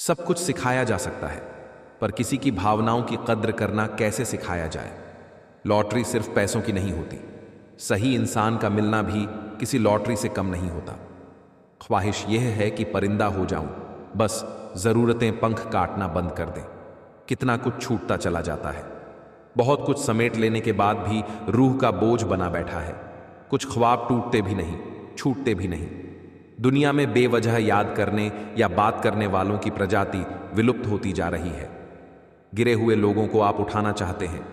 सब कुछ सिखाया जा सकता है, पर किसी की भावनाओं की कद्र करना कैसे सिखाया जाए? लॉटरी सिर्फ पैसों की नहीं होती। सही इंसान का मिलना भी किसी लॉटरी से कम नहीं होता। ख्वाहिश यह है कि परिंदा हो जाऊं, बस जरूरतें पंख काटना बंद कर दें। कितना कुछ छूटता चला जाता है। बहुत कुछ समेट लेने के बाद भी रूह का बोझ बना बैठा है। कुछ ख्वाब टूटते भी नहीं, छूटते भी नहीं। दुनिया में बेवजह याद करने या बात करने वालों की प्रजाति विलुप्त होती जा रही है। गिरे हुए लोगों को आप उठाना चाहते हैं,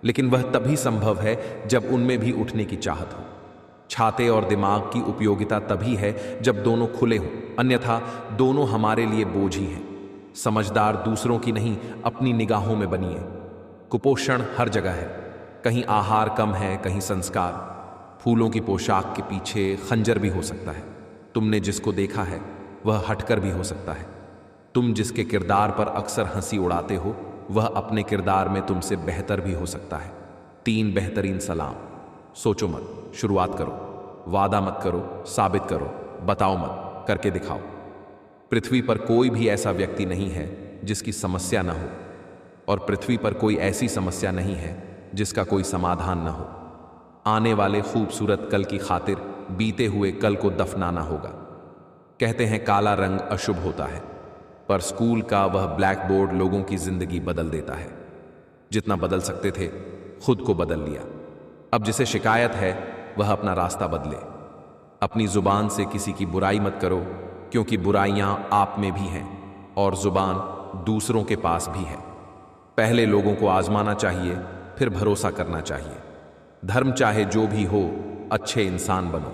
लेकिन वह तभी संभव है जब उनमें भी उठने की चाहत हो। छाते और दिमाग की उपयोगिता तभी है जब दोनों खुले हों, अन्यथा दोनों हमारे लिए बोझ ही हैं। समझदार दूसरों की नहीं, अपनी निगाहों में बनिए। कुपोषण हर जगह है, कहीं आहार कम है, कहीं संस्कार। फूलों की पोशाक के पीछे खंजर भी हो सकता है। तुमने जिसको देखा है वह हटकर भी हो सकता है। तुम जिसके किरदार पर अक्सर हंसी उड़ाते हो, वह अपने किरदार में तुमसे बेहतर भी हो सकता है। 3 बेहतरीन सलाम। सोचो मत, शुरुआत करो। वादा मत करो, साबित करो। बताओ मत, करके दिखाओ। पृथ्वी पर कोई भी ऐसा व्यक्ति नहीं है जिसकी समस्या न हो, और पृथ्वी पर कोई ऐसी समस्या नहीं है जिसका कोई समाधान न हो। आने वाले खूबसूरत कल की खातिर बीते हुए कल को दफनाना होगा। कहते हैं काला रंग अशुभ होता है, पर स्कूल का वह ब्लैक बोर्ड लोगों की जिंदगी बदल देता है। जितना बदल सकते थे, खुद को बदल लिया। अब जिसे शिकायत है वह अपना रास्ता बदले। अपनी जुबान से किसी की बुराई मत करो, क्योंकि बुराइयां आप में भी हैं और जुबान दूसरों के पास भी है। पहले लोगों को आजमाना चाहिए, फिर भरोसा करना चाहिए। धर्म चाहे जो भी हो, अच्छे इंसान बनो।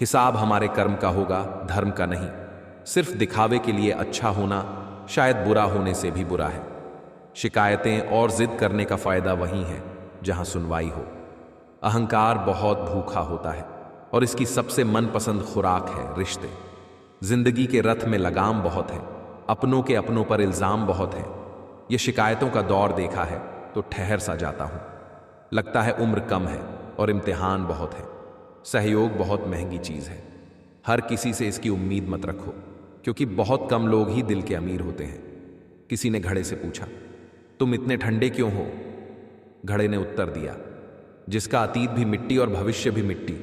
हिसाब हमारे कर्म का होगा, धर्म का नहीं। सिर्फ दिखावे के लिए अच्छा होना शायद बुरा होने से भी बुरा है। शिकायतें और जिद करने का फायदा वहीं है जहां सुनवाई हो। अहंकार बहुत भूखा होता है और इसकी सबसे मनपसंद खुराक है रिश्ते। जिंदगी के रथ में लगाम बहुत है, अपनों के अपनों पर इल्जाम बहुत है। ये शिकायतों का दौर देखा है तो ठहर सा जाता हूं। लगता है उम्र कम है और इम्तिहान बहुत है। सहयोग बहुत महंगी चीज है। हर किसी से इसकी उम्मीद मत रखो, क्योंकि बहुत कम लोग ही दिल के अमीर होते हैं। किसी ने घड़े से पूछा, तुम इतने ठंडे क्यों हो? घड़े ने उत्तर दिया, जिसका अतीत भी मिट्टी और भविष्य भी मिट्टी,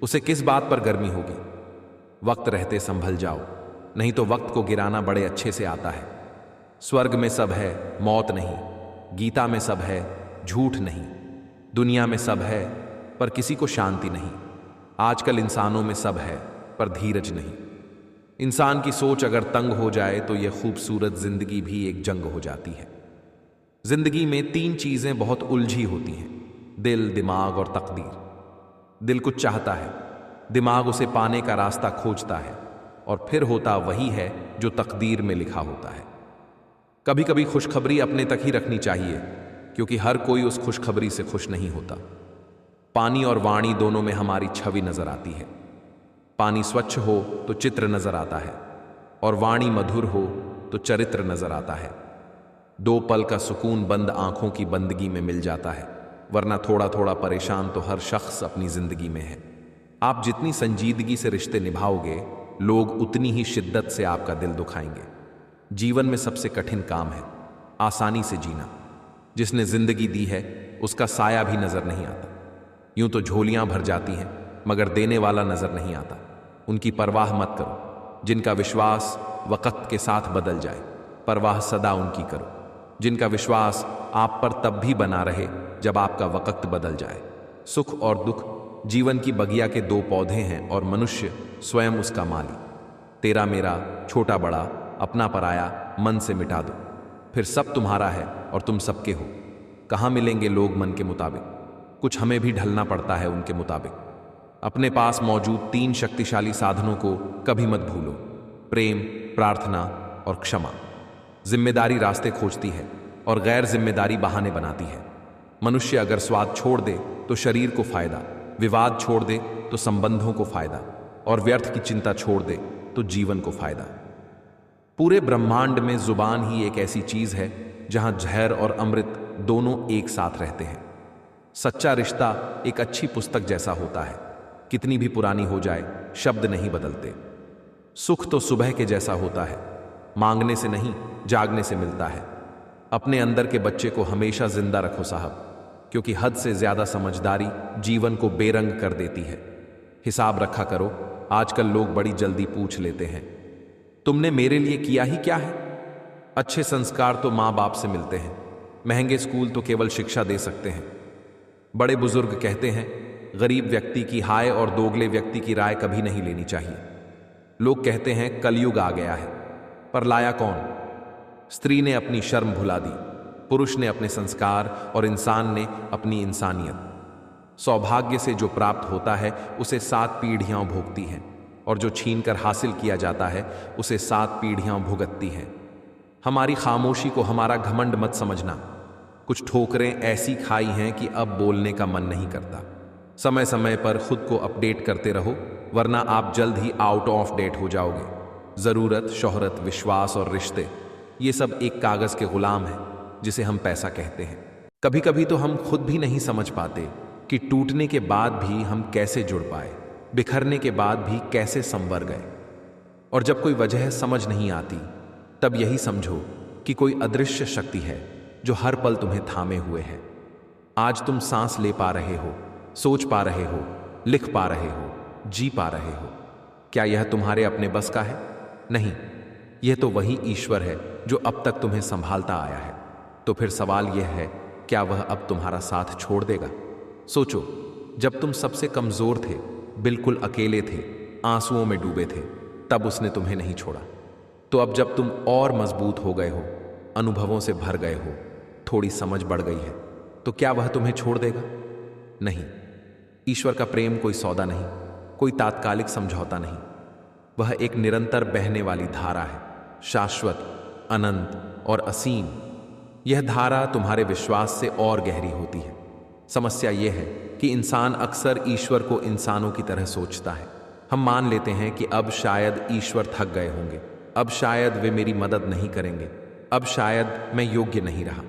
उसे किस बात पर गर्मी होगी? वक्त रहते संभल जाओ, नहीं तो वक्त को गिराना बड़े अच्छे से आता है। स्वर्ग में सब है, मौत नहीं। गीता में सब है, झूठ नहीं। दुनिया में सब है, पर किसी को शांति नहीं। आजकल इंसानों में सब है, पर धीरज नहीं। इंसान की सोच अगर तंग हो जाए तो यह खूबसूरत जिंदगी भी एक जंग हो जाती है। जिंदगी में 3 चीजें बहुत उलझी होती हैं, दिल, दिमाग और तकदीर। दिल कुछ चाहता है, दिमाग उसे पाने का रास्ता खोजता है, और फिर होता वही है जो तकदीर में लिखा होता है। कभी कभी खुशखबरी अपने तक ही रखनी चाहिए, क्योंकि हर कोई उस खुशखबरी से खुश नहीं होता। पानी और वाणी दोनों में हमारी छवि नजर आती है। पानी स्वच्छ हो तो चित्र नजर आता है, और वाणी मधुर हो तो चरित्र नजर आता है। 2 पल का सुकून बंद आंखों की बंदगी में मिल जाता है, वरना थोड़ा थोड़ा परेशान तो हर शख्स अपनी जिंदगी में है। आप जितनी संजीदगी से रिश्ते निभाओगे, लोग उतनी ही शिद्दत से आपका दिल दुखाएंगे। जीवन में सबसे कठिन काम है आसानी से जीना। जिसने जिंदगी दी है उसका साया भी नजर नहीं आता। यूं तो झोलियां भर जाती हैं, मगर देने वाला नजर नहीं आता। उनकी परवाह मत करो। जिनका विश्वास वक्त के साथ बदल जाए, परवाह सदा उनकी करो। जिनका विश्वास आप पर तब भी बना रहे जब आपका वक्त बदल जाए। सुख और दुख जीवन की बगिया के 2 पौधे हैं, और मनुष्य स्वयं उसका माली। तेरा मेरा, छोटा बड़ा, अपना पराया मन से मिटा दो, फिर सब तुम्हारा है और तुम सबके हो। कहाँ मिलेंगे लोग मन के मुताबिक? कुछ हमें भी ढलना पड़ता है उनके मुताबिक। अपने पास मौजूद 3 शक्तिशाली साधनों को कभी मत भूलो, प्रेम, प्रार्थना और क्षमा। जिम्मेदारी रास्ते खोजती है और गैर जिम्मेदारी बहाने बनाती है। मनुष्य अगर स्वाद छोड़ दे तो शरीर को फायदा, विवाद छोड़ दे तो संबंधों को फायदा, और व्यर्थ की चिंता छोड़ दे तो जीवन को फायदा। पूरे ब्रह्मांड में जुबान ही एक ऐसी चीज है जहां जहर और अमृत दोनों एक साथ रहते हैं। सच्चा रिश्ता एक अच्छी पुस्तक जैसा होता है, कितनी भी पुरानी हो जाए शब्द नहीं बदलते। सुख तो सुबह के जैसा होता है, मांगने से नहीं जागने से मिलता है। अपने अंदर के बच्चे को हमेशा जिंदा रखो साहब, क्योंकि हद से ज्यादा समझदारी जीवन को बेरंग कर देती है। हिसाब रखा करो, आजकल लोग बड़ी जल्दी पूछ लेते हैं, तुमने मेरे लिए किया ही क्या है? अच्छे संस्कार तो माँ बाप से मिलते हैं, महंगे स्कूल तो केवल शिक्षा दे सकते हैं। बड़े बुजुर्ग कहते हैं, गरीब व्यक्ति की हाय और दोगले व्यक्ति की राय कभी नहीं लेनी चाहिए। लोग कहते हैं कलयुग आ गया है, पर लाया कौन? स्त्री ने अपनी शर्म भुला दी, पुरुष ने अपने संस्कार और इंसान ने अपनी इंसानियत। सौभाग्य से जो प्राप्त होता है उसे 7 पीढ़ियां भोगती हैं, और जो छीनकर हासिल किया जाता है उसे 7 पीढ़ियां भुगतती हैं। हमारी खामोशी को हमारा घमंड मत समझना। कुछ ठोकरें ऐसी खाई हैं कि अब बोलने का मन नहीं करता। समय समय पर खुद को अपडेट करते रहो, वरना आप जल्द ही आउट ऑफ डेट हो जाओगे। जरूरत, शोहरत, विश्वास और रिश्ते, ये सब एक कागज के गुलाम हैं जिसे हम पैसा कहते हैं। कभी कभी तो हम खुद भी नहीं समझ पाते कि टूटने के बाद भी हम कैसे जुड़ पाए, बिखरने के बाद भी कैसे संवर गए। और जब कोई वजह समझ नहीं आती, तब यही समझो कि कोई अदृश्य शक्ति है जो हर पल तुम्हें थामे हुए है। आज तुम सांस ले पा रहे हो, सोच पा रहे हो, लिख पा रहे हो, जी पा रहे हो। क्या यह तुम्हारे अपने बस का है? नहीं, यह तो वही ईश्वर है जो अब तक तुम्हें संभालता आया है। तो फिर सवाल यह है, क्या वह अब तुम्हारा साथ छोड़ देगा? सोचो, जब तुम सबसे कमजोर थे, बिल्कुल अकेले थे, आंसुओं में डूबे थे, तब उसने तुम्हें नहीं छोड़ा। तो अब जब तुम और मजबूत हो गए हो, अनुभवों से भर गए हो, थोड़ी समझ बढ़ गई है, तो क्या वह तुम्हें छोड़ देगा? नहीं। ईश्वर का प्रेम कोई सौदा नहीं, कोई तात्कालिक समझौता नहीं। वह एक निरंतर बहने वाली धारा है, शाश्वत, अनंत और असीम। यह धारा तुम्हारे विश्वास से और गहरी होती है। समस्या यह है कि इंसान अक्सर ईश्वर को इंसानों की तरह सोचता है। हम मान लेते हैं कि अब शायद ईश्वर थक गए होंगे, अब शायद वे मेरी मदद नहीं करेंगे, अब शायद मैं योग्य नहीं रहा।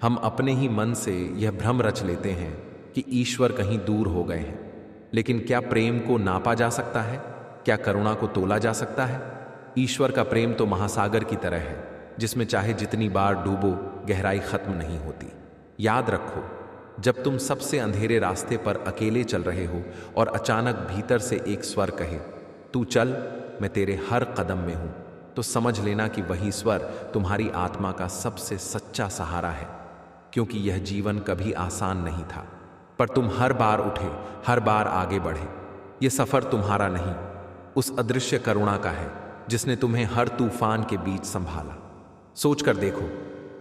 हम अपने ही मन से यह भ्रम रच लेते हैं कि ईश्वर कहीं दूर हो गए हैं। लेकिन क्या प्रेम को नापा जा सकता है? क्या करुणा को तोला जा सकता है? ईश्वर का प्रेम तो महासागर की तरह है, जिसमें चाहे जितनी बार डूबो, गहराई खत्म नहीं होती। याद रखो, जब तुम सबसे अंधेरे रास्ते पर अकेले चल रहे हो और अचानक भीतर से एक स्वर कहे, तू चल, मैं तेरे हर कदम में हूं, तो समझ लेना कि वही स्वर तुम्हारी आत्मा का सबसे सच्चा सहारा है। क्योंकि यह जीवन कभी आसान नहीं था, पर तुम हर बार उठे, हर बार आगे बढ़े। यह सफर तुम्हारा नहीं, उस अदृश्य करुणा का है जिसने तुम्हें हर तूफान के बीच संभाला। सोचकर देखो,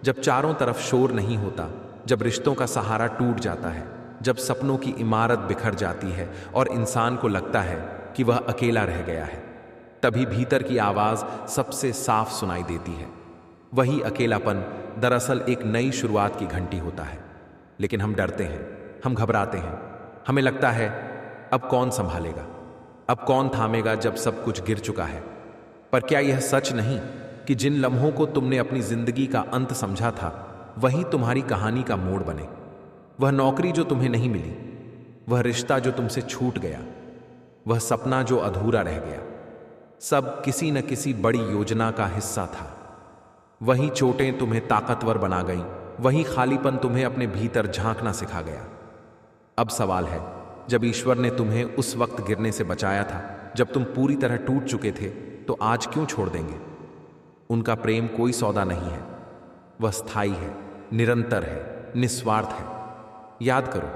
जब चारों तरफ शोर नहीं होता, जब रिश्तों का सहारा टूट जाता है, जब सपनों की इमारत बिखर जाती है और इंसान को लगता है कि वह अकेला रह गया है, तभी भीतर की आवाज सबसे साफ सुनाई देती है। वही अकेलापन दरअसल एक नई शुरुआत की घंटी होता है। लेकिन हम डरते हैं, हम घबराते हैं, हमें लगता है अब कौन संभालेगा, अब कौन थामेगा जब सब कुछ गिर चुका है। पर क्या यह सच नहीं कि जिन लम्हों को तुमने अपनी जिंदगी का अंत समझा था, वही तुम्हारी कहानी का मोड़ बने? वह नौकरी जो तुम्हें नहीं मिली, वह रिश्ता जो तुमसे छूट गया, वह सपना जो अधूरा रह गया, सब किसी न किसी बड़ी योजना का हिस्सा था। वही चोटें तुम्हें ताकतवर बना गईं, वही खालीपन तुम्हें अपने भीतर झांकना सिखा गया। अब सवाल है, जब ईश्वर ने तुम्हें उस वक्त गिरने से बचाया था, जब तुम पूरी तरह टूट चुके थे, तो आज क्यों छोड़ देंगे? उनका प्रेम कोई सौदा नहीं है, वह स्थायी है, निरंतर है, निस्वार्थ है। याद करो,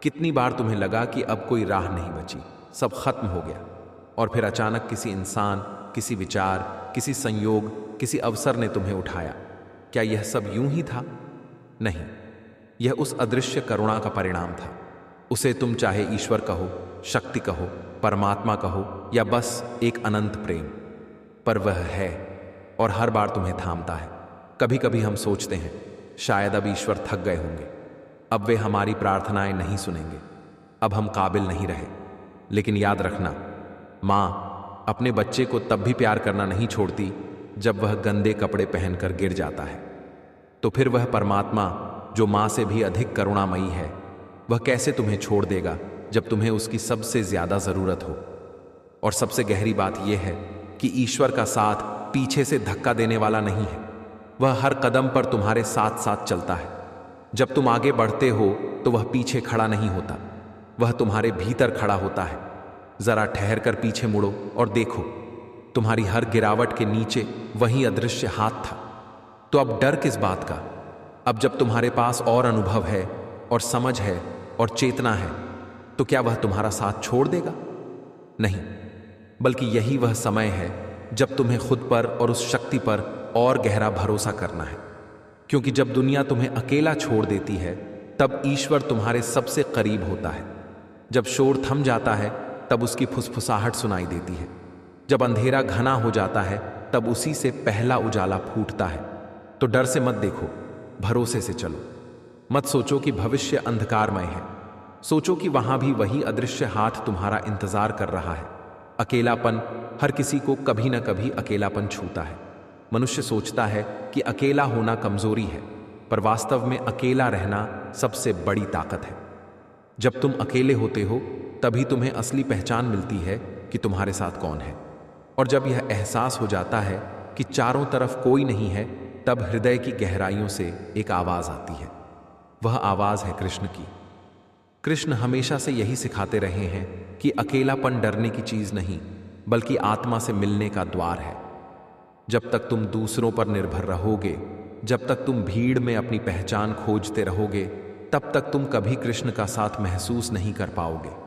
कितनी बार तुम्हें लगा कि अब कोई राह नहीं बची, सब खत्म हो गया, और फिर अचानक किसी इंसान, किसी विचार, किसी संयोग, किसी अवसर ने तुम्हें उठाया। क्या यह सब यूं ही था? नहीं, यह उस अदृश्य करुणा का परिणाम था। उसे तुम चाहे ईश्वर कहो, शक्ति कहो, परमात्मा कहो, या बस एक अनंत प्रेम, पर वह है और हर बार तुम्हें थामता है। कभी कभी हम सोचते हैं शायद अब ईश्वर थक गए होंगे, अब वे हमारी प्रार्थनाएं नहीं सुनेंगे, अब हम काबिल नहीं रहे। लेकिन याद रखना, माँ अपने बच्चे को तब भी प्यार करना नहीं छोड़ती जब वह गंदे कपड़े पहनकर गिर जाता है। तो फिर वह परमात्मा जो माँ से भी अधिक करुणामयी है, वह कैसे तुम्हें छोड़ देगा जब तुम्हें उसकी सबसे ज्यादा जरूरत हो? और सबसे गहरी बात यह है कि ईश्वर का साथ पीछे से धक्का देने वाला नहीं है, वह हर कदम पर तुम्हारे साथ साथ चलता है। जब तुम आगे बढ़ते हो तो वह पीछे खड़ा नहीं होता, वह तुम्हारे भीतर खड़ा होता है। जरा ठहर कर पीछे मुड़ो और देखो, तुम्हारी हर गिरावट के नीचे वही अदृश्य हाथ था। तो अब डर किस बात का? अब जब तुम्हारे पास और अनुभव है और समझ है और चेतना है, तो क्या वह तुम्हारा साथ छोड़ देगा? नहीं, बल्कि यही वह समय है जब तुम्हें खुद पर और उस शक्ति पर और गहरा भरोसा करना है। क्योंकि जब दुनिया तुम्हें अकेला छोड़ देती है, तब ईश्वर तुम्हारे सबसे करीब होता है। जब शोर थम जाता है, तब उसकी फुसफुसाहट सुनाई देती है। जब अंधेरा घना हो जाता है, तब उसी से पहला उजाला फूटता है। तो डर से मत देखो, भरोसे से चलो। मत सोचो कि भविष्य अंधकारमय है, सोचो कि वहां भी वही अदृश्य हाथ तुम्हारा इंतजार कर रहा है। अकेलापन, हर किसी को कभी ना कभी अकेलापन छूता है। मनुष्य सोचता है कि अकेला होना कमजोरी है, पर वास्तव में अकेला रहना सबसे बड़ी ताकत है। जब तुम अकेले होते हो, तभी तुम्हें असली पहचान मिलती है कि तुम्हारे साथ कौन है। और जब यह एहसास हो जाता है कि चारों तरफ कोई नहीं है, तब हृदय की गहराइयों से एक आवाज आती है। वह आवाज है कृष्ण की। कृष्ण हमेशा से यही सिखाते रहे हैं कि अकेलापन डरने की चीज नहीं, बल्कि आत्मा से मिलने का द्वार है। जब तक तुम दूसरों पर निर्भर रहोगे, जब तक तुम भीड़ में अपनी पहचान खोजते रहोगे, तब तक तुम कभी कृष्ण का साथ महसूस नहीं कर पाओगे।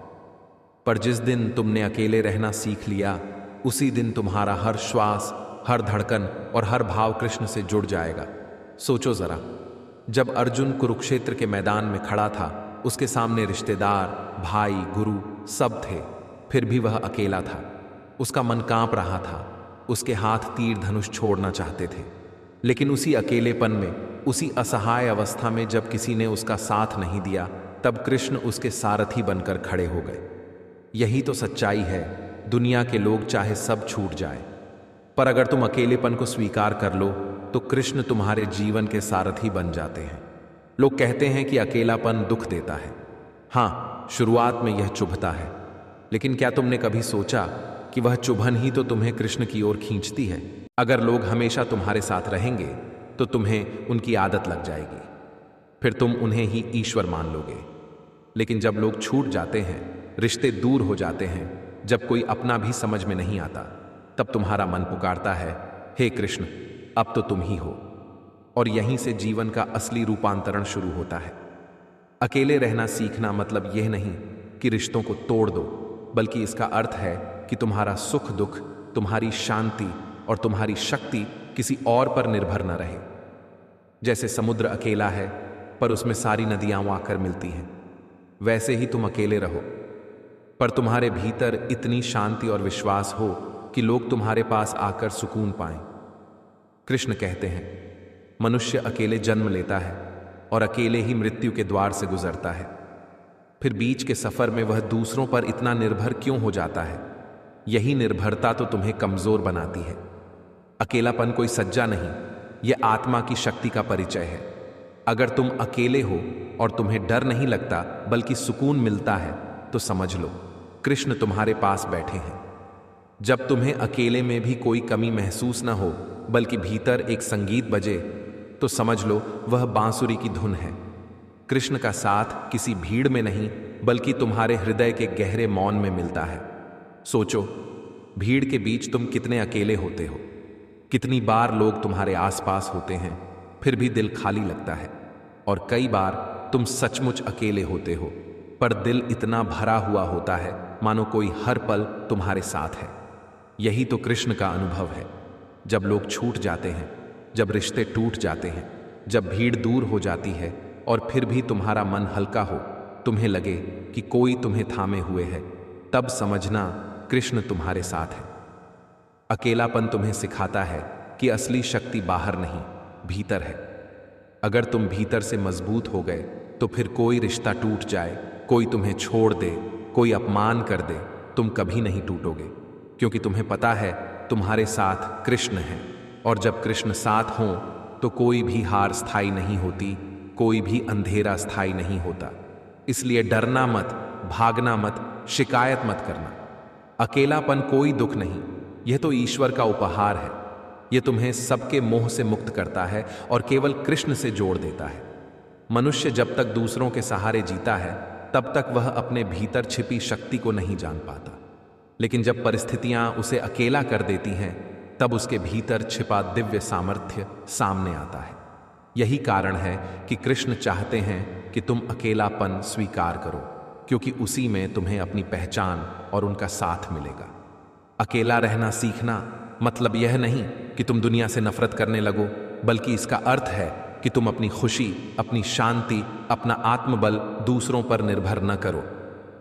पर जिस दिन तुमने अकेले रहना सीख लिया, उसी दिन तुम्हारा हर श्वास, हर धड़कन और हर भाव कृष्ण से जुड़ जाएगा। सोचो जरा, जब अर्जुन कुरुक्षेत्र के मैदान में खड़ा था, उसके सामने रिश्तेदार, भाई, गुरु सब थे, फिर भी वह अकेला था। उसका मन कांप रहा था, उसके हाथ तीर धनुष छोड़ना चाहते थे। लेकिन उसी अकेलेपन में, उसी असहाय अवस्था में जब किसी ने उसका साथ नहीं दिया, तब कृष्ण उसके सारथी बनकर खड़े हो गए। यही तो सच्चाई है। दुनिया के लोग चाहे सब छूट जाए, पर अगर तुम अकेलेपन को स्वीकार कर लो, तो कृष्ण तुम्हारे जीवन के सारथी बन जाते हैं। लोग कहते हैं कि अकेलापन दुख देता है। हाँ, शुरुआत में यह चुभता है, लेकिन क्या तुमने कभी सोचा कि वह चुभन ही तो तुम्हें कृष्ण की ओर खींचती है? अगर लोग हमेशा तुम्हारे साथ रहेंगे, तो तुम्हें उनकी आदत लग जाएगी, फिर तुम उन्हें ही ईश्वर मान लोगे। लेकिन जब लोग छूट जाते हैं, रिश्ते दूर हो जाते हैं, जब कोई अपना भी समझ में नहीं आता, तब तुम्हारा मन पुकारता है, हे कृष्ण, अब तो तुम ही हो। और यहीं से जीवन का असली रूपांतरण शुरू होता है। अकेले रहना सीखना मतलब यह नहीं कि रिश्तों को तोड़ दो, बल्कि इसका अर्थ है कि तुम्हारा सुख दुख, तुम्हारी शांति और तुम्हारी शक्ति किसी और पर निर्भर न रहे। जैसे समुद्र अकेला है, पर उसमें सारी नदियां आकर मिलती हैं, वैसे ही तुम अकेले रहो, पर तुम्हारे भीतर इतनी शांति और विश्वास हो कि लोग तुम्हारे पास आकर सुकून पाएं। कृष्ण कहते हैं, मनुष्य अकेले जन्म लेता है और अकेले ही मृत्यु के द्वार से गुजरता है। फिर बीच के सफर में वह दूसरों पर इतना निर्भर क्यों हो जाता है? यही निर्भरता तो तुम्हें कमजोर बनाती है। अकेलापन कोई सज्जा नहीं, यह आत्मा की शक्ति का परिचय है। अगर तुम अकेले हो और तुम्हें डर नहीं लगता बल्कि सुकून मिलता है, तो समझ लो कृष्ण तुम्हारे पास बैठे हैं। जब तुम्हें अकेले में भी कोई कमी महसूस न हो, बल्कि भीतर एक संगीत बजे, तो समझ लो वह बांसुरी की धुन है। कृष्ण का साथ किसी भीड़ में नहीं, बल्कि तुम्हारे हृदय के गहरे मौन में मिलता है। सोचो, भीड़ के बीच तुम कितने अकेले होते हो। कितनी बार लोग तुम्हारे आसपास होते हैं, फिर भी दिल खाली लगता है। और कई बार तुम सचमुच अकेले होते हो, पर दिल इतना भरा हुआ होता है मानो कोई हर पल तुम्हारे साथ है। यही तो कृष्ण का अनुभव है। जब लोग छूट जाते हैं, जब रिश्ते टूट जाते हैं, जब भीड़ दूर हो जाती है और फिर भी तुम्हारा मन हल्का हो, तुम्हें लगे कि कोई तुम्हें थामे हुए है, तब समझना कृष्ण तुम्हारे साथ है। अकेलापन तुम्हें सिखाता है कि असली शक्ति बाहर नहीं, भीतर है। अगर तुम भीतर से मजबूत हो गए, तो फिर कोई रिश्ता टूट जाए, कोई तुम्हें छोड़ दे, कोई अपमान कर दे, तुम कभी नहीं टूटोगे, क्योंकि तुम्हें पता है तुम्हारे साथ कृष्ण है। और जब कृष्ण साथ हों, तो कोई भी हार स्थायी नहीं होती, कोई भी अंधेरा स्थायी नहीं होता। इसलिए डरना मत, भागना मत, शिकायत मत करना। अकेलापन कोई दुख नहीं, यह तो ईश्वर का उपहार है। ये तुम्हें सबके मोह से मुक्त करता है और केवल कृष्ण से जोड़ देता है। मनुष्य जब तक दूसरों के सहारे जीता है तब तक वह अपने भीतर छिपी शक्ति को नहीं जान पाता, लेकिन जब परिस्थितियां उसे अकेला कर देती हैं तब उसके भीतर छिपा दिव्य सामर्थ्य सामने आता है। यही कारण है कि कृष्ण चाहते हैं कि तुम अकेलापन स्वीकार करो, क्योंकि उसी में तुम्हें अपनी पहचान और उनका साथ मिलेगा। अकेला रहना सीखना मतलब यह नहीं कि तुम दुनिया से नफरत करने लगो, बल्कि इसका अर्थ है कि तुम अपनी खुशी, अपनी शांति, अपना आत्मबल दूसरों पर निर्भर न करो।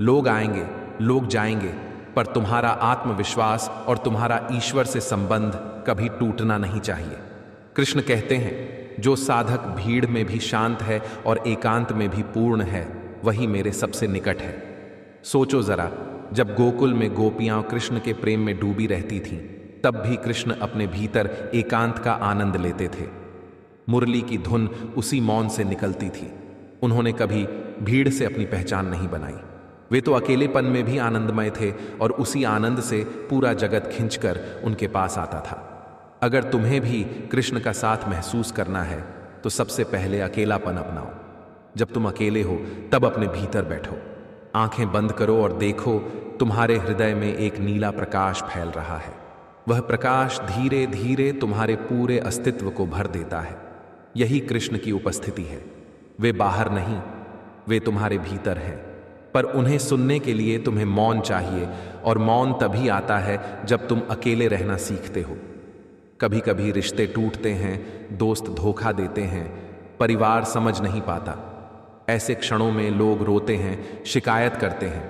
लोग आएंगे, लोग जाएंगे, पर तुम्हारा आत्मविश्वास और तुम्हारा ईश्वर से संबंध कभी टूटना नहीं चाहिए। कृष्ण कहते हैं, जो साधक भीड़ में भी शांत है और एकांत में भी पूर्ण है, वही मेरे सबसे निकट है। सोचो जरा, जब गोकुल में गोपियां कृष्ण के प्रेम में डूबी रहती थीं, तब भी कृष्ण अपने भीतर एकांत का आनंद लेते थे। मुरली की धुन उसी मौन से निकलती थी। उन्होंने कभी भीड़ से अपनी पहचान नहीं बनाई। वे तो अकेलेपन में भी आनंदमय थे और उसी आनंद से पूरा जगत खिंचकर उनके पास आता था। अगर तुम्हें भी कृष्ण का साथ महसूस करना है तो सबसे पहले अकेलापन अपनाओ। जब तुम अकेले हो तब अपने भीतर बैठो, आंखें बंद करो और देखो तुम्हारे हृदय में एक नीला प्रकाश फैल रहा है। वह प्रकाश धीरे धीरे तुम्हारे पूरे अस्तित्व को भर देता है। यही कृष्ण की उपस्थिति है। वे बाहर नहीं, वे तुम्हारे भीतर हैं, पर उन्हें सुनने के लिए तुम्हें मौन चाहिए, और मौन तभी आता है जब तुम अकेले रहना सीखते हो। कभी कभी रिश्ते टूटते हैं, दोस्त धोखा देते हैं, परिवार समझ नहीं पाता। ऐसे क्षणों में लोग रोते हैं, शिकायत करते हैं,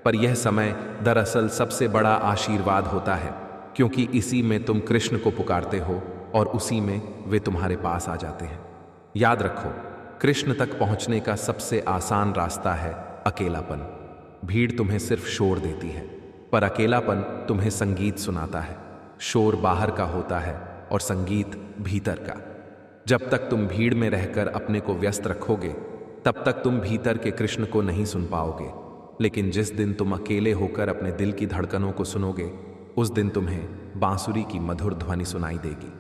पर यह समय दरअसल सबसे बड़ा आशीर्वाद होता है, क्योंकि इसी में तुम कृष्ण को पुकारते हो और उसी में वे तुम्हारे पास आ जाते हैं। याद रखो, कृष्ण तक पहुंचने का सबसे आसान रास्ता है अकेलापन। भीड़ तुम्हें सिर्फ शोर देती है, पर अकेलापन तुम्हें संगीत सुनाता है। शोर बाहर का होता है और संगीत भीतर का। जब तक तुम भीड़ में रहकर अपने को व्यस्त रखोगे, तब तक तुम भीतर के कृष्ण को नहीं सुन पाओगे। लेकिन जिस दिन तुम अकेले होकर अपने दिल की धड़कनों को सुनोगे, उस दिन तुम्हें बांसुरी की मधुर ध्वनि सुनाई देगी।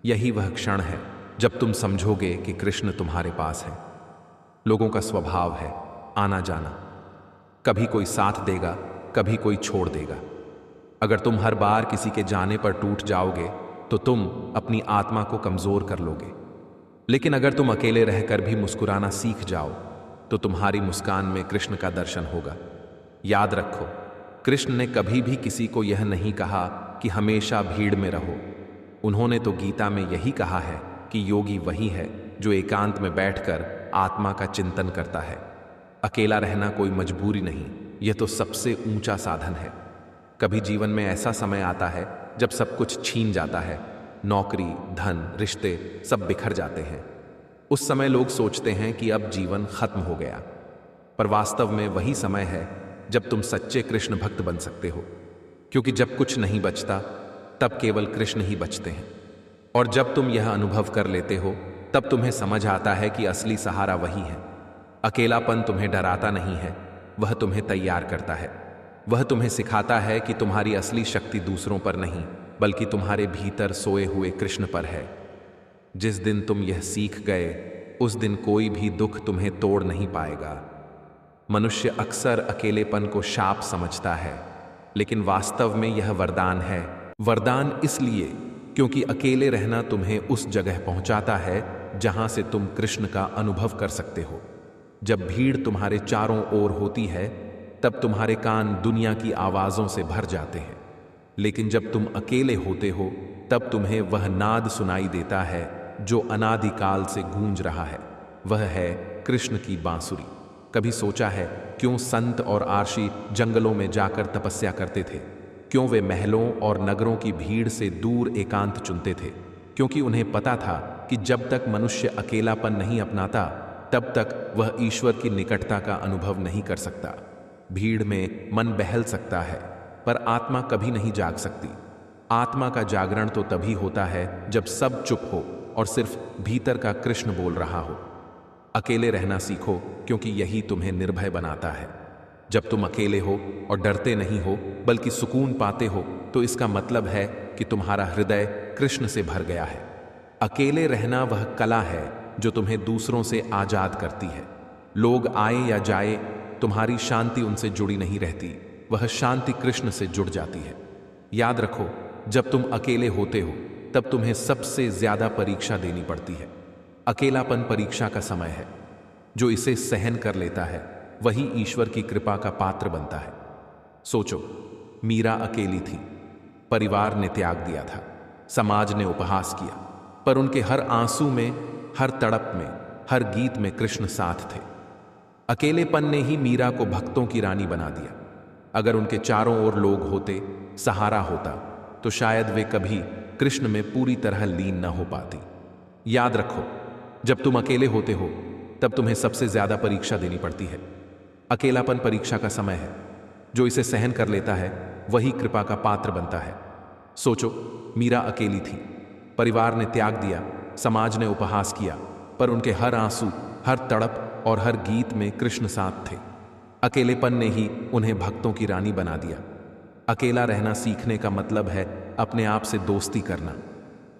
यही वह क्षण है जब तुम समझोगे कि कृष्ण तुम्हारे पास है। लोगों का स्वभाव है आना जाना। कभी कोई साथ देगा, कभी कोई छोड़ देगा। अगर तुम हर बार किसी के जाने पर टूट जाओगे तो तुम अपनी आत्मा को कमजोर कर लोगे। लेकिन अगर तुम अकेले रहकर भी मुस्कुराना सीख जाओ तो तुम्हारी मुस्कान में कृष्ण का दर्शन होगा। याद रखो, कृष्ण ने कभी भी किसी को यह नहीं कहा कि हमेशा भीड़ में रहो। उन्होंने तो गीता में यही कहा है कि योगी वही है जो एकांत में बैठकर आत्मा का चिंतन करता है। अकेला रहना कोई मजबूरी नहीं, यह तो सबसे ऊंचा साधन है। कभी जीवन में ऐसा समय आता है जब सब कुछ छीन जाता है, नौकरी, धन, रिश्ते सब बिखर जाते हैं। उस समय लोग सोचते हैं कि अब जीवन खत्म हो गया, पर वास्तव में वही समय है जब तुम सच्चे कृष्ण भक्त बन सकते हो। क्योंकि जब कुछ नहीं बचता तब केवल कृष्ण ही बचते हैं। और जब तुम यह अनुभव कर लेते हो तब तुम्हें समझ आता है कि असली सहारा वही है। अकेलापन तुम्हें डराता नहीं है, वह तुम्हें तैयार करता है। वह तुम्हें सिखाता है कि तुम्हारी असली शक्ति दूसरों पर नहीं, बल्कि तुम्हारे भीतर सोए हुए कृष्ण पर है। जिस दिन तुम यह सीख गए, उस दिन कोई भी दुख तुम्हें तोड़ नहीं पाएगा। मनुष्य अक्सर अकेलेपन को शाप समझता है, लेकिन वास्तव में यह वरदान है। वरदान इसलिए क्योंकि अकेले रहना तुम्हें उस जगह पहुंचाता है जहां से तुम कृष्ण का अनुभव कर सकते हो। जब भीड़ तुम्हारे चारों ओर होती है तब तुम्हारे कान दुनिया की आवाजों से भर जाते हैं, लेकिन जब तुम अकेले होते हो तब तुम्हें वह नाद सुनाई देता है जो अनादिकाल से गूंज रहा है। वह है कृष्ण की बांसुरी। कभी सोचा है क्यों संत और आर्षी जंगलों में जाकर तपस्या करते थे? क्यों वे महलों और नगरों की भीड़ से दूर एकांत चुनते थे? क्योंकि उन्हें पता था कि जब तक मनुष्य अकेलापन नहीं अपनाता तब तक वह ईश्वर की निकटता का अनुभव नहीं कर सकता। भीड़ में मन बहल सकता है, पर आत्मा कभी नहीं जाग सकती। आत्मा का जागरण तो तभी होता है जब सब चुप हो और सिर्फ भीतर का कृष्ण बोल रहा हो। अकेले रहना सीखो, क्योंकि यही तुम्हें निर्भय बनाता है। जब तुम अकेले हो और डरते नहीं हो बल्कि सुकून पाते हो, तो इसका मतलब है कि तुम्हारा हृदय कृष्ण से भर गया है। अकेले रहना वह कला है जो तुम्हें दूसरों से आजाद करती है। लोग आए या जाए, तुम्हारी शांति उनसे जुड़ी नहीं रहती, वह शांति कृष्ण से जुड़ जाती है। याद रखो, जब तुम अकेले होते हो तब तुम्हें सबसे ज्यादा परीक्षा देनी पड़ती है। अकेलापन परीक्षा का समय है। जो इसे सहन कर लेता है वही ईश्वर की कृपा का पात्र बनता है। सोचो, मीरा अकेली थी, परिवार ने त्याग दिया था, समाज ने उपहास किया, पर उनके हर आंसू में, हर तड़प में, हर गीत में कृष्ण साथ थे। अकेलेपन ने ही मीरा को भक्तों की रानी बना दिया। अगर उनके चारों ओर लोग होते, सहारा होता, तो शायद वे कभी कृष्ण में पूरी तरह लीन न हो पाती। याद रखो, जब तुम अकेले होते हो तब तुम्हें सबसे ज्यादा परीक्षा देनी पड़ती है। अकेलापन परीक्षा का समय है। जो इसे सहन कर लेता है वही कृपा का पात्र बनता है। सोचो, मीरा अकेली थी, परिवार ने त्याग दिया, समाज ने उपहास किया, पर उनके हर आंसू, हर तड़प और हर गीत में कृष्ण साथ थे। अकेलेपन ने ही उन्हें भक्तों की रानी बना दिया। अकेला रहना सीखने का मतलब है अपने आप से दोस्ती करना।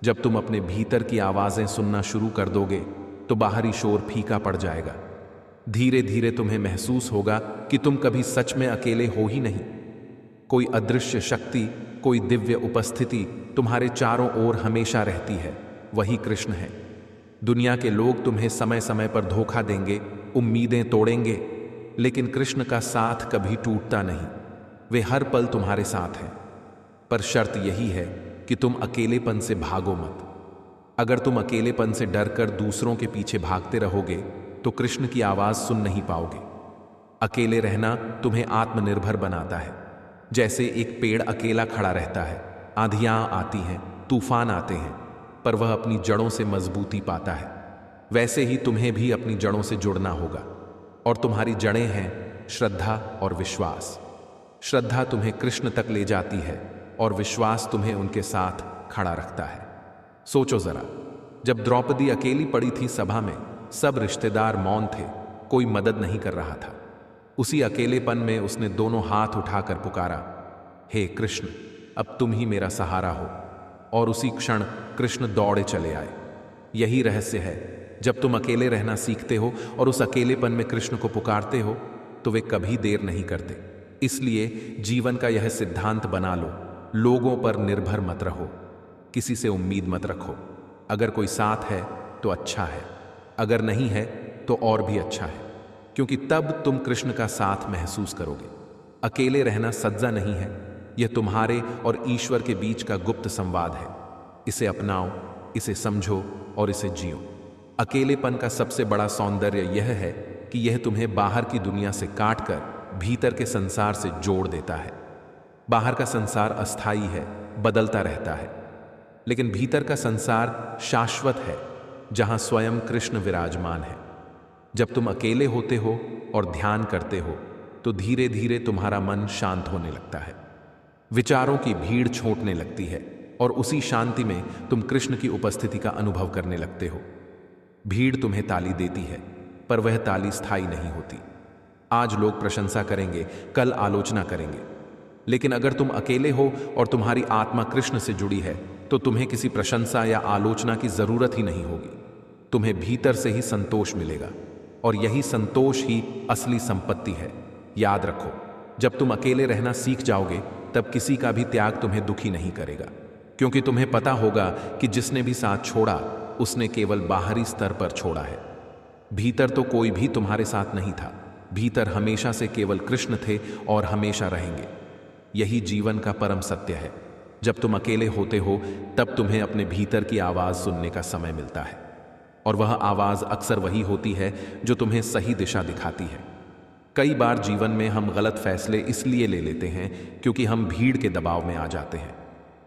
जब तुम अपने भीतर की आवाजें सुनना शुरू कर दोगे तो बाहरी शोर फीका पड़ जाएगा। धीरे धीरे तुम्हें महसूस होगा कि तुम कभी सच में अकेले हो ही नहीं। कोई अदृश्य शक्ति, कोई दिव्य उपस्थिति तुम्हारे चारों ओर हमेशा रहती है, वही कृष्ण है। दुनिया के लोग तुम्हें समय समय पर धोखा देंगे, उम्मीदें तोड़ेंगे, लेकिन कृष्ण का साथ कभी टूटता नहीं। वे हर पल तुम्हारे साथ हैं, पर शर्त यही है कि तुम अकेलेपन से भागो मत। अगर तुम अकेलेपन से डरकर दूसरों के पीछे भागते रहोगे तो कृष्ण की आवाज सुन नहीं पाओगे। अकेले रहना तुम्हें आत्मनिर्भर बनाता है। जैसे एक पेड़ अकेला खड़ा रहता है, आंधियां आती हैं, तूफान आते हैं, पर वह अपनी जड़ों से मजबूती पाता है। वैसे ही तुम्हें भी अपनी जड़ों से जुड़ना होगा, और तुम्हारी जड़ें हैं श्रद्धा और विश्वास। श्रद्धा तुम्हें कृष्ण तक ले जाती है और विश्वास तुम्हें उनके साथ खड़ा रखता है। सोचो जरा, जब द्रौपदी अकेली पड़ी थी सभा में, सब रिश्तेदार मौन थे, कोई मदद नहीं कर रहा था। उसी अकेलेपन में उसने दोनों हाथ उठाकर पुकारा, हे कृष्ण, अब तुम ही मेरा सहारा हो। और उसी क्षण कृष्ण दौड़े चले आए। यही रहस्य है, जब तुम अकेले रहना सीखते हो और उस अकेलेपन में कृष्ण को पुकारते हो तो वे कभी देर नहीं करते। इसलिए जीवन का यह सिद्धांत बना लो, लोगों पर निर्भर मत रहो, किसी से उम्मीद मत रखो। अगर कोई साथ है तो अच्छा है, अगर नहीं है तो और भी अच्छा है, क्योंकि तब तुम कृष्ण का साथ महसूस करोगे। अकेले रहना सज्जा नहीं है, यह तुम्हारे और ईश्वर के बीच का गुप्त संवाद है। इसे अपनाओ, इसे समझो और इसे जियो। अकेलेपन का सबसे बड़ा सौंदर्य यह है कि यह तुम्हें बाहर की दुनिया से काटकर भीतर के संसार से जोड़ देता है। बाहर का संसार अस्थायी है, बदलता रहता है, लेकिन भीतर का संसार शाश्वत है, जहां स्वयं कृष्ण विराजमान है। जब तुम अकेले होते हो और ध्यान करते हो तो धीरे धीरे तुम्हारा मन शांत होने लगता है, विचारों की भीड़ छूटने लगती है और उसी शांति में तुम कृष्ण की उपस्थिति का अनुभव करने लगते हो। भीड़ तुम्हें ताली देती है, पर वह ताली स्थायी नहीं होती। आज लोग प्रशंसा करेंगे, कल आलोचना करेंगे, लेकिन अगर तुम अकेले हो और तुम्हारी आत्मा कृष्ण से जुड़ी है तो तुम्हें किसी प्रशंसा या आलोचना की जरूरत ही नहीं होगी। तुम्हें भीतर से ही संतोष मिलेगा, और यही संतोष ही असली संपत्ति है। याद रखो, जब तुम अकेले रहना सीख जाओगे तब किसी का भी त्याग तुम्हें दुखी नहीं करेगा, क्योंकि तुम्हें पता होगा कि जिसने भी साथ छोड़ा उसने केवल बाहरी स्तर पर छोड़ा है। भीतर तो कोई भी तुम्हारे साथ नहीं था, भीतर हमेशा से केवल कृष्ण थे और हमेशा रहेंगे। यही जीवन का परम सत्य है। जब तुम अकेले होते हो तब तुम्हें अपने भीतर की आवाज सुनने का समय मिलता है, और वह आवाज अक्सर वही होती है जो तुम्हें सही दिशा दिखाती है। कई बार जीवन में हम गलत फैसले इसलिए ले लेते हैं क्योंकि हम भीड़ के दबाव में आ जाते हैं,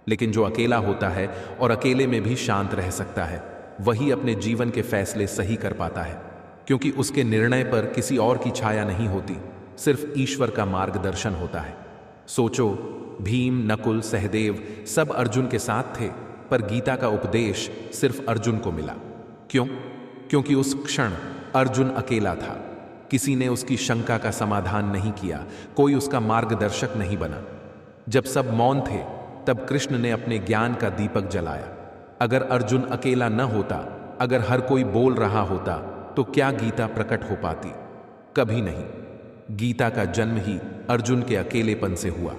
लेकिन जो अकेला होता है और अकेले में भी शांत रह सकता है, वही अपने जीवन के फैसले सही कर पाता है, क्योंकि उसके निर्णय पर किसी और की छाया नहीं होती, सिर्फ ईश्वर का मार्गदर्शन होता है। सोचो, भीम, नकुल, सहदेव सब अर्जुन के साथ थे, पर गीता का उपदेश सिर्फ अर्जुन को मिला। क्यों? क्योंकि उस क्षण अर्जुन अकेला था। किसी ने उसकी शंका का समाधान नहीं किया, कोई उसका मार्गदर्शक नहीं बना। जब सब मौन थे तब कृष्ण ने अपने ज्ञान का दीपक जलाया। अगर अर्जुन अकेला न होता, अगर हर कोई बोल रहा होता, तो क्या गीता प्रकट हो पाती? कभी नहीं। गीता का जन्म ही अर्जुन के अकेलेपन से हुआ।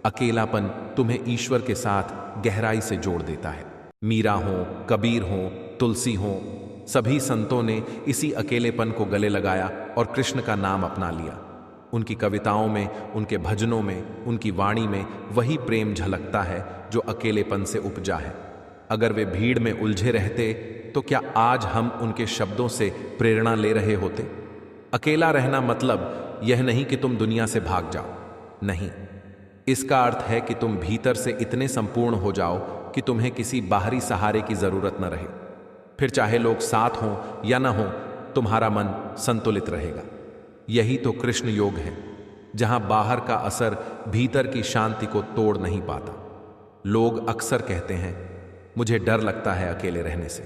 अकेलापन तुम्हें ईश्वर के साथ गहराई से जोड़ देता है। मीरा हो, कबीर हो, तुलसी हो, सभी संतों ने इसी अकेलेपन को गले लगाया और कृष्ण का नाम अपना लिया। उनकी कविताओं में, उनके भजनों में, उनकी वाणी में वही प्रेम झलकता है जो अकेलेपन से उपजा है। अगर वे भीड़ में उलझे रहते तो क्या आज हम उनके शब्दों से प्रेरणा ले रहे होते? अकेला रहना मतलब यह नहीं कि तुम दुनिया से भाग जाओ, नहीं। इसका अर्थ है कि तुम भीतर से इतने संपूर्ण हो जाओ कि तुम्हें किसी बाहरी सहारे की जरूरत न रहे। फिर चाहे लोग साथ हों या न हों, तुम्हारा मन संतुलित रहेगा। यही तो कृष्ण योग है, जहां बाहर का असर भीतर की शांति को तोड़ नहीं पाता। लोग अक्सर कहते हैं, मुझे डर लगता है अकेले रहने से।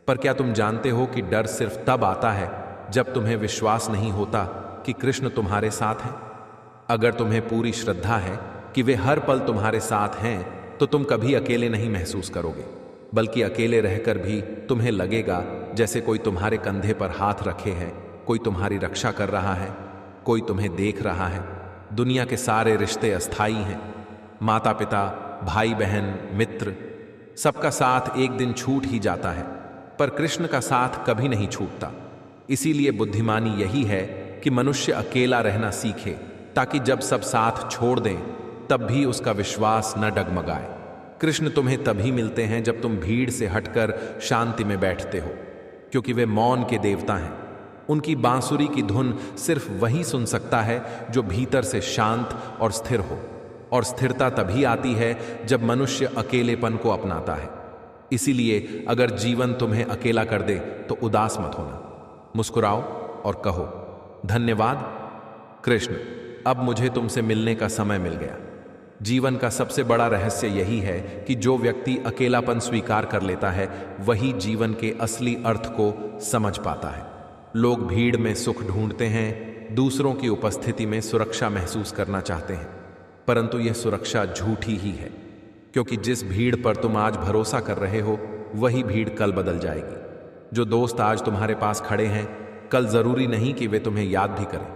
पर क्या तुम जानते हो कि डर सिर्फ तब आता है जब तुम्हें विश्वास नहीं होता कि कृष्ण तुम्हारे साथ हैं? अगर तुम्हें पूरी श्रद्धा है कि वे हर पल तुम्हारे साथ हैं, तो तुम कभी अकेले नहीं महसूस करोगे, बल्कि अकेले रहकर भी तुम्हें लगेगा जैसे कोई तुम्हारे कंधे पर हाथ रखे है, कोई तुम्हारी रक्षा कर रहा है, कोई तुम्हें देख रहा है। दुनिया के सारे रिश्ते अस्थाई हैं। माता पिता, भाई बहन, मित्र, सबका साथ एक दिन छूट ही जाता है, पर कृष्ण का साथ कभी नहीं छूटता। इसीलिए बुद्धिमानी यही है कि मनुष्य अकेला रहना सीखे, ताकि जब सब साथ छोड़ दें तब भी उसका विश्वास न डगमगाए। कृष्ण तुम्हें तभी मिलते हैं जब तुम भीड़ से हटकर शांति में बैठते हो, क्योंकि वे मौन के देवता हैं। उनकी बांसुरी की धुन सिर्फ वही सुन सकता है जो भीतर से शांत और स्थिर हो, और स्थिरता तभी आती है जब मनुष्य अकेलेपन को अपनाता है। इसीलिए अगर जीवन तुम्हें अकेला कर दे तो उदास मत होना, मुस्कुराओ और कहो, धन्यवाद कृष्ण, अब मुझे तुमसे मिलने का समय मिल गया। जीवन का सबसे बड़ा रहस्य यही है कि जो व्यक्ति अकेलापन स्वीकार कर लेता है, वही जीवन के असली अर्थ को समझ पाता है। लोग भीड़ में सुख ढूंढते हैं, दूसरों की उपस्थिति में सुरक्षा महसूस करना चाहते हैं, परंतु यह सुरक्षा झूठी ही है, क्योंकि जिस भीड़ पर तुम आज भरोसा कर रहे हो, वही भीड़ कल बदल जाएगी। जो दोस्त आज तुम्हारे पास खड़े हैं, कल जरूरी नहीं कि वे तुम्हें याद भी करें।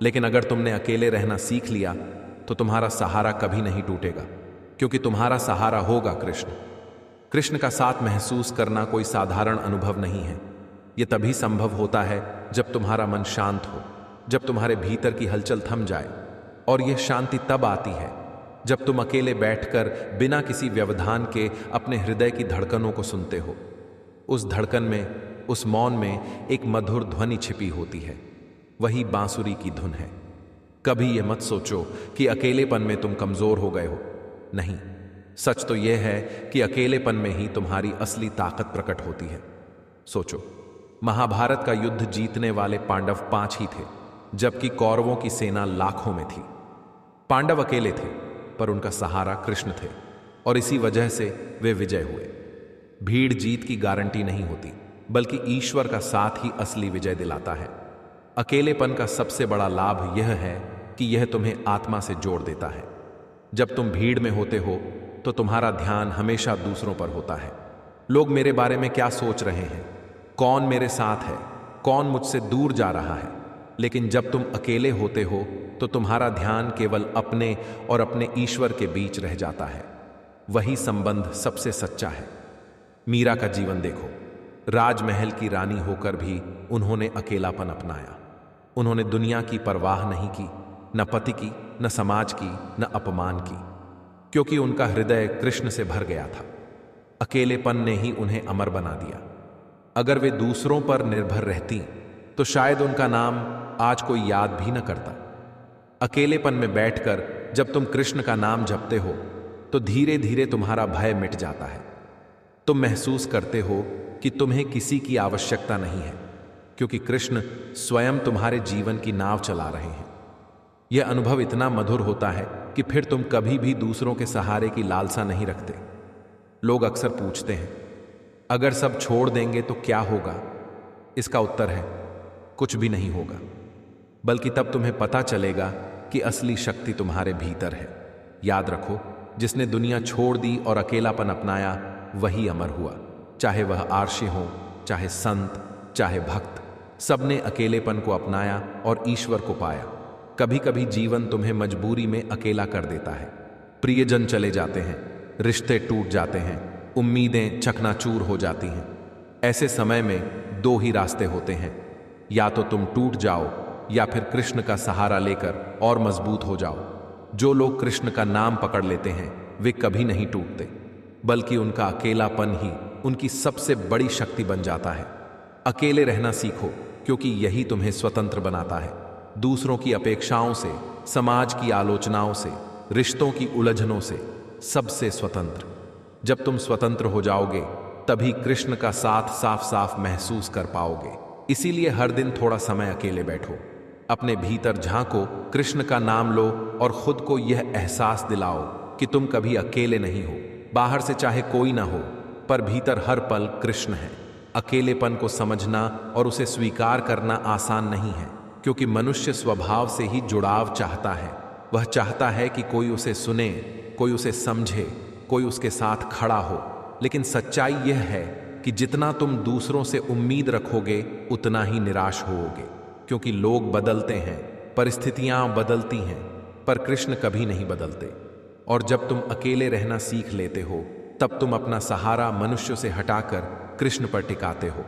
लेकिन अगर तुमने अकेले रहना सीख लिया तो तुम्हारा सहारा कभी नहीं टूटेगा, क्योंकि तुम्हारा सहारा होगा कृष्ण। कृष्ण का साथ महसूस करना कोई साधारण अनुभव नहीं है। यह तभी संभव होता है जब तुम्हारा मन शांत हो, जब तुम्हारे भीतर की हलचल थम जाए। और यह शांति तब आती है जब तुम अकेले बैठकर बिना किसी व्यवधान के अपने हृदय की धड़कनों को सुनते हो। उस धड़कन में, उस मौन में एक मधुर ध्वनि छिपी होती है, वही बांसुरी की धुन है। कभी यह मत सोचो कि अकेलेपन में तुम कमजोर हो गए हो, नहीं। सच तो यह है कि अकेलेपन में ही तुम्हारी असली ताकत प्रकट होती है। सोचो, महाभारत का युद्ध जीतने वाले पांडव 5 ही थे, जबकि कौरवों की सेना लाखों में थी। पांडव अकेले थे, पर उनका सहारा कृष्ण थे, और इसी वजह से वे विजय हुए। भीड़ जीत की गारंटी नहीं होती, बल्कि ईश्वर का साथ ही असली विजय दिलाता है। अकेलेपन का सबसे बड़ा लाभ यह है कि यह तुम्हें आत्मा से जोड़ देता है। जब तुम भीड़ में होते हो तो तुम्हारा ध्यान हमेशा दूसरों पर होता है। लोग मेरे बारे में क्या सोच रहे हैं, कौन मेरे साथ है, कौन मुझसे दूर जा रहा है। लेकिन जब तुम अकेले होते हो तो तुम्हारा ध्यान केवल अपने और अपने ईश्वर के बीच रह जाता है। वही संबंध सबसे सच्चा है। मीरा का जीवन देखो, राजमहल की रानी होकर भी उन्होंने अकेलापन अपनाया। उन्होंने दुनिया की परवाह नहीं की, न पति की, न समाज की, न अपमान की, क्योंकि उनका हृदय कृष्ण से भर गया था। अकेलेपन ने ही उन्हें अमर बना दिया। अगर वे दूसरों पर निर्भर रहती तो शायद उनका नाम आज कोई याद भी न करता। अकेलेपन में बैठकर जब तुम कृष्ण का नाम जपते हो तो धीरे धीरे तुम्हारा भय मिट जाता है। तुम महसूस करते हो कि तुम्हें किसी की आवश्यकता नहीं है, क्योंकि कृष्ण स्वयं तुम्हारे जीवन की नाव चला रहे हैं। यह अनुभव इतना मधुर होता है कि फिर तुम कभी भी दूसरों के सहारे की लालसा नहीं रखते। लोग अक्सर पूछते हैं, अगर सब छोड़ देंगे तो क्या होगा? इसका उत्तर है, कुछ भी नहीं होगा, बल्कि तब तुम्हें पता चलेगा कि असली शक्ति तुम्हारे भीतर है। याद रखो, जिसने दुनिया छोड़ दी और अकेलापन अपनाया वही अमर हुआ। चाहे वह आर्षि हो, चाहे संत, चाहे भक्त, सबने अकेलेपन को अपनाया और ईश्वर को पाया। कभी कभी जीवन तुम्हें मजबूरी में अकेला कर देता है। प्रियजन चले जाते हैं, रिश्ते टूट जाते हैं, उम्मीदें चकनाचूर हो जाती हैं। ऐसे समय में दो ही रास्ते होते हैं, या तो तुम टूट जाओ या फिर कृष्ण का सहारा लेकर और मजबूत हो जाओ। जो लोग कृष्ण का नाम पकड़ लेते हैं वे कभी नहीं टूटते, बल्कि उनका अकेलापन ही उनकी सबसे बड़ी शक्ति बन जाता है। अकेले रहना सीखो, क्योंकि यही तुम्हें स्वतंत्र बनाता है। दूसरों की अपेक्षाओं से, समाज की आलोचनाओं से, रिश्तों की उलझनों से, सबसे स्वतंत्र। जब तुम स्वतंत्र हो जाओगे तभी कृष्ण का साथ साफ साफ महसूस कर पाओगे। इसीलिए हर दिन थोड़ा समय अकेले बैठो, अपने भीतर झांको, कृष्ण का नाम लो और खुद को यह एहसास दिलाओ कि तुम कभी अकेले नहीं हो। बाहर से चाहे कोई ना हो, पर भीतर हर पल कृष्ण है। अकेलेपन को समझना और उसे स्वीकार करना आसान नहीं है, क्योंकि मनुष्य स्वभाव से ही जुड़ाव चाहता है। वह चाहता है कि कोई उसे सुने, कोई उसे समझे, कोई उसके साथ खड़ा हो। लेकिन सच्चाई यह है कि जितना तुम दूसरों से उम्मीद रखोगे उतना ही निराश होओगे, क्योंकि लोग बदलते हैं, परिस्थितियां बदलती हैं, पर कृष्ण कभी नहीं बदलते। और जब तुम अकेले रहना सीख लेते हो तब तुम अपना सहारा मनुष्य से हटाकर कृष्ण पर टिकाते हो।